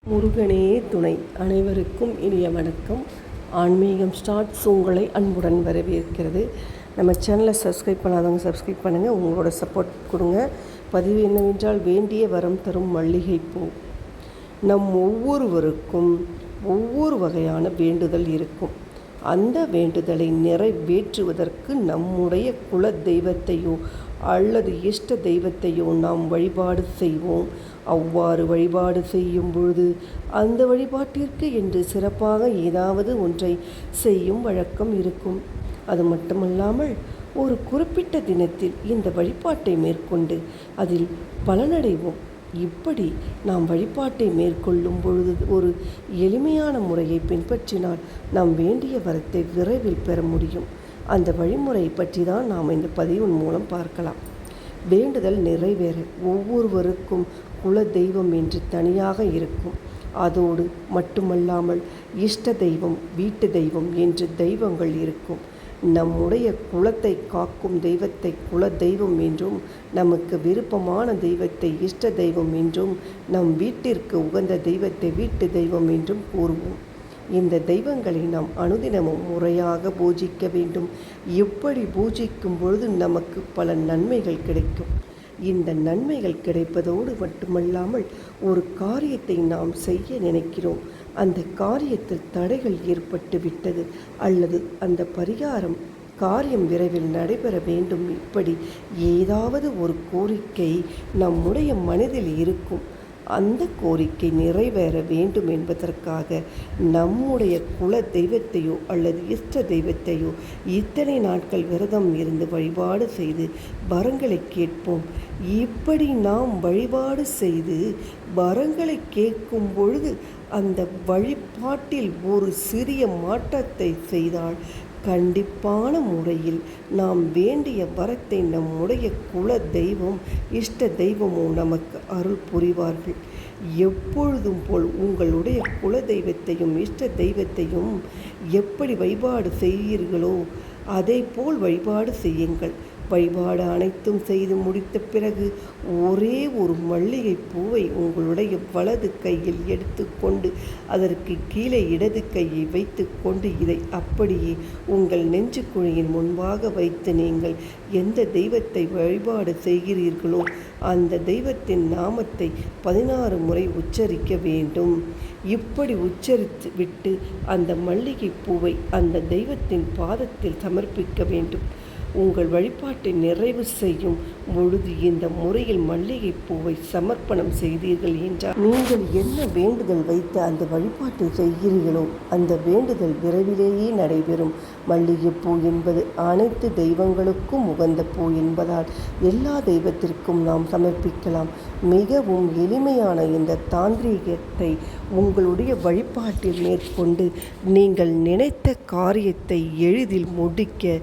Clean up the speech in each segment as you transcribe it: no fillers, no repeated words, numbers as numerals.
முருகனே துணை. அனைவருக்கும் இனிய வணக்கம். ஆன்மீகம் ஸ்டார்ட்ஸ் உங்களை அன்புடன் வரவேற்கிறது. நம்ம சேனலை சப்ஸ்கிரைப் பண்ணாதவங்க சப்ஸ்கிரைப் பண்ணுங்கள். உங்களோட சப்போர்ட் கொடுங்க. பதிவு என்னவென்றால், வேண்டிய வரம் தரும் மல்லிகைப்பூ. நம் ஒவ்வொருவருக்கும் ஒவ்வொரு வகையான வேண்டுதல் இருக்கும். அந்த வேண்டுதலை நிறைவேற்றுவதற்கு நம்முடைய குல தெய்வத்தையோ அல்லது இஷ்ட தெய்வத்தையோ நாம் வழிபாடு செய்வோம். அவ்வாறு வழிபாடு செய்யும் பொழுது அந்த வழிபாட்டிற்கு என்று சிறப்பாக ஏதாவது ஒன்றை செய்யும் வழக்கம் இருக்கும். அது மட்டுமல்லாமல், ஒரு குறிப்பிட்ட தினத்தில் இந்த வழிபாட்டை மேற்கொண்டு அதில் பலனடைவோம். இப்படி நாம் வழிபாட்டை மேற்கொள்ளும் பொழுது ஒரு எளிமையான முறையை பின்பற்றினால் நாம் வேண்டிய வரத்தை விரைவில் பெற முடியும். அந்த வழிமுறை பற்றி தான் நாம் இந்த பதிவின் மூலம் பார்க்கலாம். வேண்டுதல் நிறைவேற ஒவ்வொருவருக்கும் குல தெய்வம் என்று தனியாக இருக்கும். அதோடு மட்டுமல்லாமல் இஷ்ட தெய்வம், வீட்டு தெய்வம் என்று தெய்வங்கள் இருக்கும். நம்முடைய குலத்தை காக்கும் தெய்வத்தை குல தெய்வம் என்றும், நமக்கு விருப்பமான தெய்வத்தை இஷ்ட தெய்வம் என்றும், நம் வீட்டிற்கு உகந்த தெய்வத்தை வீட்டு தெய்வம் என்றும் கூறுவோம். இந்த தெய்வங்களை நாம் அனுதினமும் முறையாக பூஜிக்க வேண்டும். எப்படி பூஜிக்கும் பொழுது நமக்கு பல நன்மைகள் கிடைக்கும். இந்த நன்மைகள் கிடைப்பதோடு மட்டுமல்லாமல், ஒரு காரியத்தை நாம் செய்ய நினைக்கிறோம், அந்த காரியத்தில் தடைகள் ஏற்பட்டு விட்டது அல்லது அந்த பரிகாரம் காரியம் விரைவில் நடைபெற வேண்டும். இப்படி ஏதாவது ஒரு கோரிக்கை நம்முடைய மனதில் இருக்கும். அந்த கோரிக்கை நிறைவேற வேண்டும் என்பதற்காக நம்முடைய குல தெய்வத்தையோ அல்லது இஷ்ட தெய்வத்தையோ இத்தனை நாட்கள் விரதம் இருந்து வழிபாடு செய்து வரங்களை கேட்போம். இப்படி நாம் வழிபாடு செய்து வரங்களை கேட்கும் பொழுது அந்த வழிபாட்டில் ஒரு சிறிய மாற்றத்தை செய்தால் கண்டிப்பான முறையில் நாம் வேண்டிய வரத்தை நம்முடைய குல தெய்வம் இஷ்ட தெய்வமோ நமக்கு அருள் புரிவார்கள். எப்பொழுதும் போல் உங்களுடைய குல தெய்வத்தையும் இஷ்ட தெய்வத்தையும் எப்படி வழிபாடு செய்வீர்களோ அதை போல் வழிபாடு செய்யுங்கள். வழிபாடு அனைத்தும் செய்து முடித்த பிறகு ஒரே ஒரு மல்லிகை பூவை உங்களுடைய வலது கையில் எடுத்துக்கொண்டு அதற்கு கீழே இடது கையை வைத்து கொண்டு இதை அப்படியே உங்கள் நெஞ்சு குழியின் முன்பாக வைத்து நீங்கள் எந்த தெய்வத்தை வழிபாடு செய்கிறீர்களோ அந்த தெய்வத்தின் நாமத்தை 16 முறை உச்சரிக்க வேண்டும். இப்படி உச்சரித்து விட்டு அந்த மல்லிகை பூவை அந்த தெய்வத்தின் பாதத்தில் சமர்ப்பிக்க வேண்டும். உங்கள் வழிபாட்டை நிறைவு செய்யும் பொழுது இந்த முறையில் மல்லிகை பூவை சமர்ப்பணம் செய்தீர்கள் என்றால், நீங்கள் என்ன வேண்டுதல் வைத்து அந்த வழிபாட்டை செய்கிறீர்களோ அந்த வேண்டுதல் விரைவிலேயே நடைபெறும். மல்லிகைப்பூ என்பது அனைத்து தெய்வங்களுக்கும் உகந்த பூ என்பதால் எல்லா தெய்வத்திற்கும் நாம் சமர்ப்பிக்கலாம். மிகவும் எளிமையான இந்த தாந்திரீகத்தை உங்களுடைய வழிபாட்டில் மேற்கொண்டு நீங்கள் நினைத்த காரியத்தை எளிதில் முடிக்க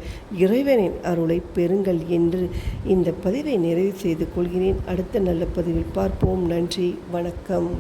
இறைவனின் அருளை பெறுங்கள் என்று இந்த பதிவை நிறைவு செய்து கொள்கிறேன். அடுத்த நல்ல பதிவில் பார்ப்போம். நன்றி, வணக்கம்.